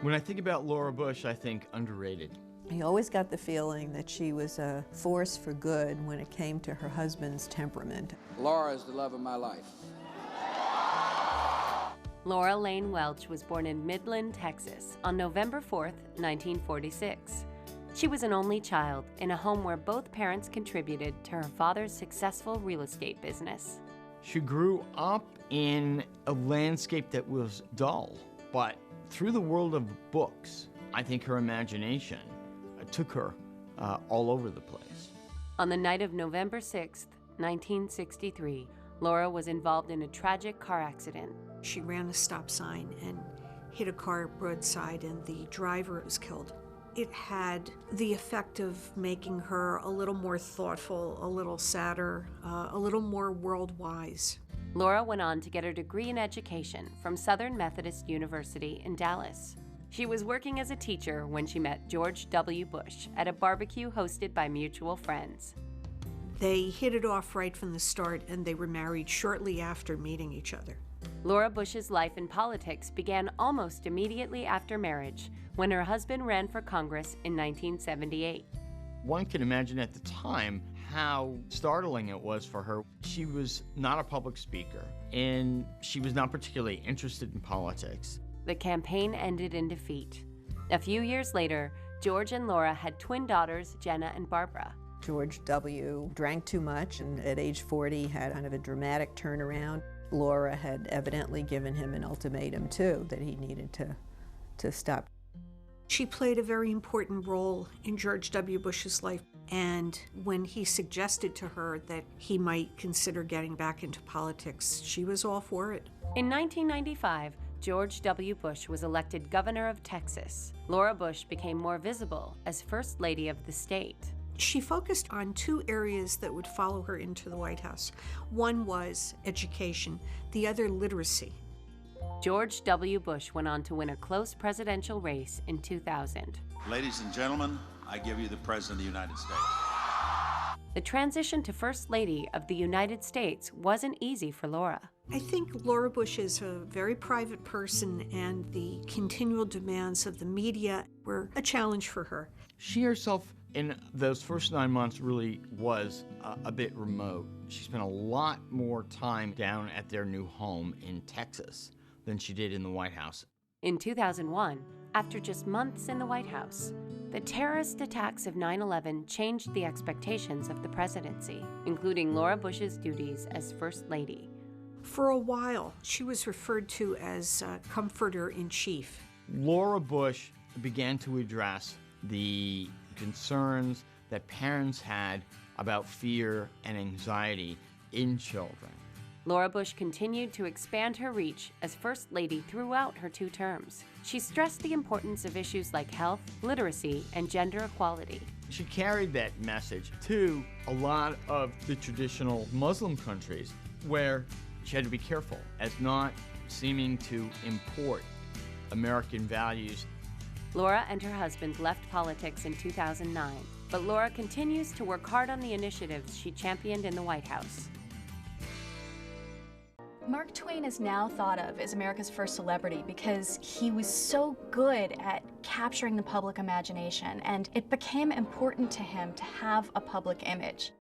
When I think about Laura Bush, I think underrated. I always got the feeling that she was a force for good when it came to her husband's temperament. Laura is the love of my life. Laura Lane Welch was born in Midland, Texas on November 4th, 1946. She was an only child in a home where both parents contributed to her father's successful real estate business. She grew up in a landscape that was dull, but through the world of books, I think her imagination took her all over the place. On the night of November 6th, 1963, Laura was involved in a tragic car accident. She ran a stop sign and hit a car broadside, and the driver was killed. It had the effect of making her a little more thoughtful, a little sadder, a little more world-wise. Laura went on to get her degree in education from Southern Methodist University in Dallas. She was working as a teacher when she met George W. Bush at a barbecue hosted by mutual friends. They hit it off right from the start, and they were married shortly after meeting each other. Laura Bush's life in politics began almost immediately after marriage, when her husband ran for Congress in 1978. One can imagine at the time how startling it was for her. She was not a public speaker, and she was not particularly interested in politics. The campaign ended in defeat. A few years later, George and Laura had twin daughters, Jenna and Barbara. George W. drank too much and at age 40 had kind of a dramatic turnaround. Laura had evidently given him an ultimatum too, that he needed to stop. She played a very important role in George W. Bush's life, and when he suggested to her that he might consider getting back into politics, she was all for it. In 1995, George W. Bush was elected governor of Texas. Laura Bush became more visible as First Lady of the state. She focused on two areas that would follow her into the White House. One was education, the other literacy. George W. Bush went on to win a close presidential race in 2000. Ladies and gentlemen, I give you the President of the United States. The transition to First Lady of the United States wasn't easy for Laura. I think Laura Bush is a very private person, and the continual demands of the media were a challenge for her. She herself, in those first 9 months, really was a bit remote. She spent a lot more time down at their new home in Texas than she did in the White House. In 2001, after just months in the White House, the terrorist attacks of 9/11 changed the expectations of the presidency, including Laura Bush's duties as First Lady. For a while, she was referred to as Comforter-in-Chief. Laura Bush began to address the concerns that parents had about fear and anxiety in children. Laura Bush continued to expand her reach as First Lady throughout her 2 terms. She stressed the importance of issues like health, literacy, and gender equality. She carried that message to a lot of the traditional Muslim countries where she had to be careful as not seeming to import American values. Laura and her husband left politics in 2009, but Laura continues to work hard on the initiatives she championed in the White House. Mark Twain is now thought of as America's first celebrity because he was so good at capturing the public imagination, and it became important to him to have a public image.